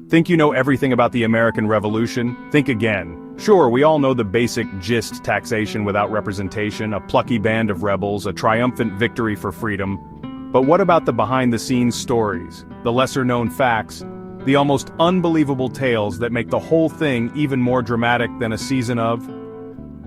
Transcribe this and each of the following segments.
Think you know everything about the American Revolution? Think again. Sure, we all know the basic gist: taxation without representation, a plucky band of rebels, a triumphant victory for freedom. But what about the behind-the-scenes stories, the lesser-known facts, the almost unbelievable tales that make the whole thing even more dramatic than a season of?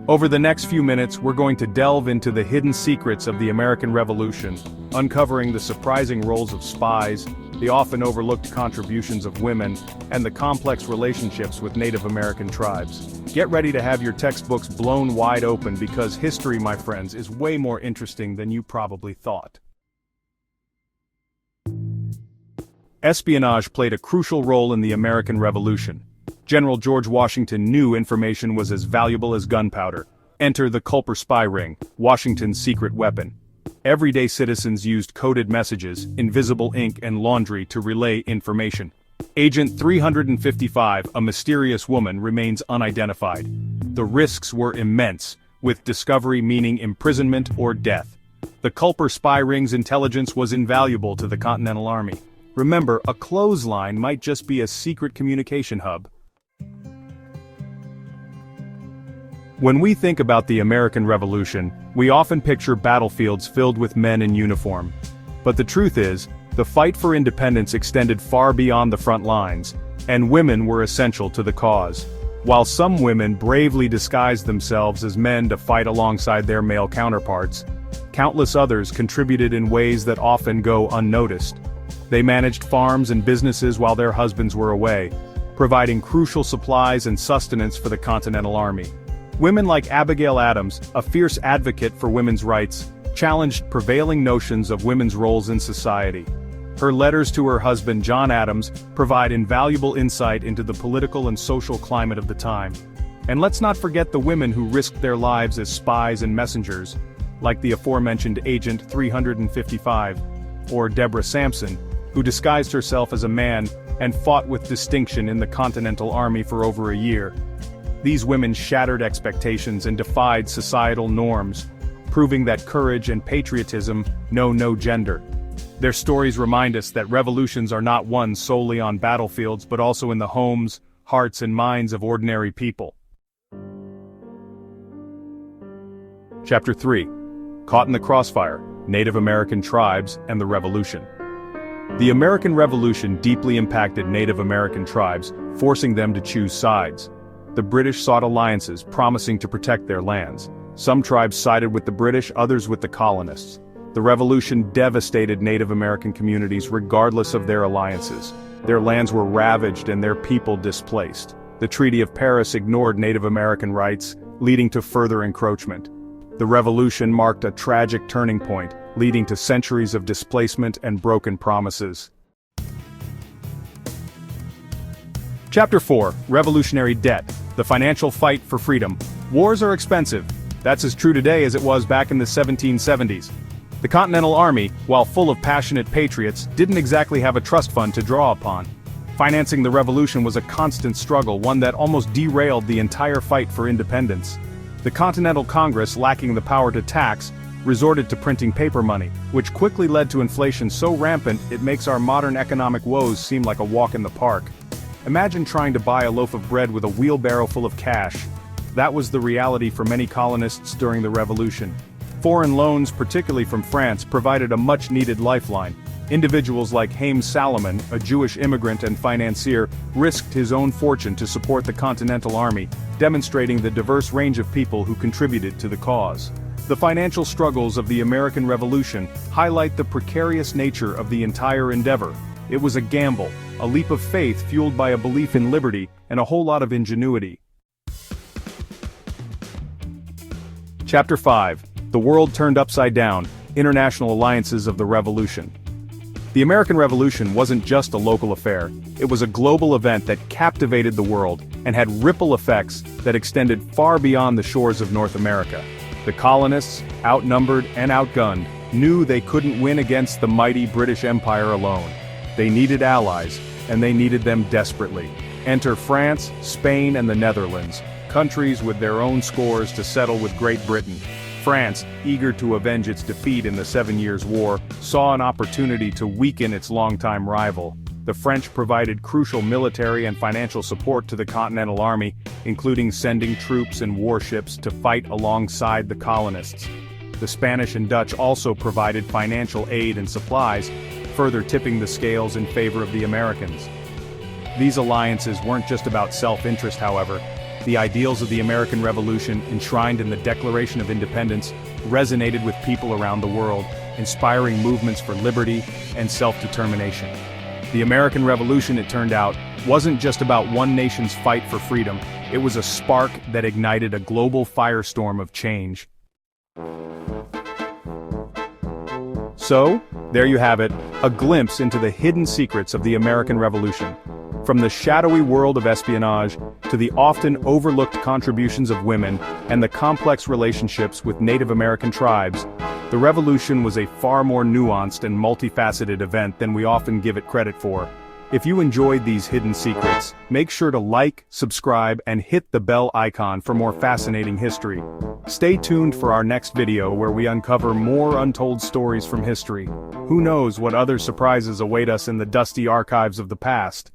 Over the next few minutes, we're going to delve into the hidden secrets of the American Revolution, uncovering the surprising roles of spies, the often overlooked contributions of women, and the complex relationships with Native American tribes. Get ready to have your textbooks blown wide open, because history, my friends, is way more interesting than you probably thought. Espionage played a crucial role in the American Revolution. General George Washington knew information was as valuable as gunpowder. Enter the Culper Spy Ring, Washington's secret weapon. Everyday citizens used coded messages, invisible ink, and laundry to relay information. Agent 355, a mysterious woman, remains unidentified. The risks were immense, with discovery meaning imprisonment or death. The Culper Spy Ring's intelligence was invaluable to the Continental Army. Remember, a clothesline might just be a secret communication hub. When we think about the American Revolution, we often picture battlefields filled with men in uniform. But the truth is, the fight for independence extended far beyond the front lines, and women were essential to the cause. While some women bravely disguised themselves as men to fight alongside their male counterparts, countless others contributed in ways that often go unnoticed. They managed farms and businesses while their husbands were away, providing crucial supplies and sustenance for the Continental Army. Women like Abigail Adams, a fierce advocate for women's rights, challenged prevailing notions of women's roles in society. Her letters to her husband John Adams provide invaluable insight into the political and social climate of the time. And let's not forget the women who risked their lives as spies and messengers, like the aforementioned Agent 355, or Deborah Sampson, who disguised herself as a man and fought with distinction in the Continental Army for over a year. These women shattered expectations and defied societal norms, proving that courage and patriotism know no gender. Their stories remind us that revolutions are not won solely on battlefields, but also in the homes, hearts, and minds of ordinary people. Chapter 3. Caught in the Crossfire: Native American Tribes and the Revolution. The American Revolution deeply impacted Native American tribes, forcing them to choose sides. The British sought alliances, promising to protect their lands. Some tribes sided with the British, others with the colonists. The Revolution devastated Native American communities regardless of their alliances. Their lands were ravaged and their people displaced. The Treaty of Paris ignored Native American rights, leading to further encroachment. The Revolution marked a tragic turning point, leading to centuries of displacement and broken promises. Chapter 4. Revolutionary Debt: The Financial Fight for Freedom. Wars are expensive. That's as true today as it was back in the 1770s. The Continental Army, while full of passionate patriots, didn't exactly have a trust fund to draw upon. Financing the revolution was a constant struggle, one that almost derailed the entire fight for independence. The Continental Congress, lacking the power to tax, resorted to printing paper money, which quickly led to inflation so rampant it makes our modern economic woes seem like a walk in the park. Imagine trying to buy a loaf of bread with a wheelbarrow full of cash. That was the reality for many colonists during the Revolution. Foreign loans, particularly from France, provided a much-needed lifeline. Individuals like Haym Salomon, a Jewish immigrant and financier, risked his own fortune to support the Continental Army, demonstrating the diverse range of people who contributed to the cause. The financial struggles of the American Revolution highlight the precarious nature of the entire endeavor. It was a gamble, a leap of faith fueled by a belief in liberty, and a whole lot of ingenuity. Chapter 5. The World Turned Upside Down: International Alliances of the Revolution. The American Revolution wasn't just a local affair. It was a global event that captivated the world and had ripple effects that extended far beyond the shores of North America. The colonists, outnumbered and outgunned, knew they couldn't win against the mighty British Empire alone. They needed allies, and they needed them desperately. Enter France, Spain, and the Netherlands, countries with their own scores to settle with Great Britain. France, eager to avenge its defeat in the 7 Years' War, saw an opportunity to weaken its longtime rival. The French provided crucial military and financial support to the Continental Army, including sending troops and warships to fight alongside the colonists. The Spanish and Dutch also provided financial aid and supplies, further tipping the scales in favor of the Americans. These alliances weren't just about self-interest, however. The ideals of the American Revolution, enshrined in the Declaration of Independence, resonated with people around the world, inspiring movements for liberty and self-determination. The American Revolution, it turned out, wasn't just about one nation's fight for freedom. It was a spark that ignited a global firestorm of change. So, there you have it, a glimpse into the hidden secrets of the American Revolution. From the shadowy world of espionage, to the often overlooked contributions of women, and the complex relationships with Native American tribes, the Revolution was a far more nuanced and multifaceted event than we often give it credit for. If you enjoyed these hidden secrets, make sure to like, subscribe, and hit the bell icon for more fascinating history. Stay tuned for our next video where we uncover more untold stories from history. Who knows what other surprises await us in the dusty archives of the past?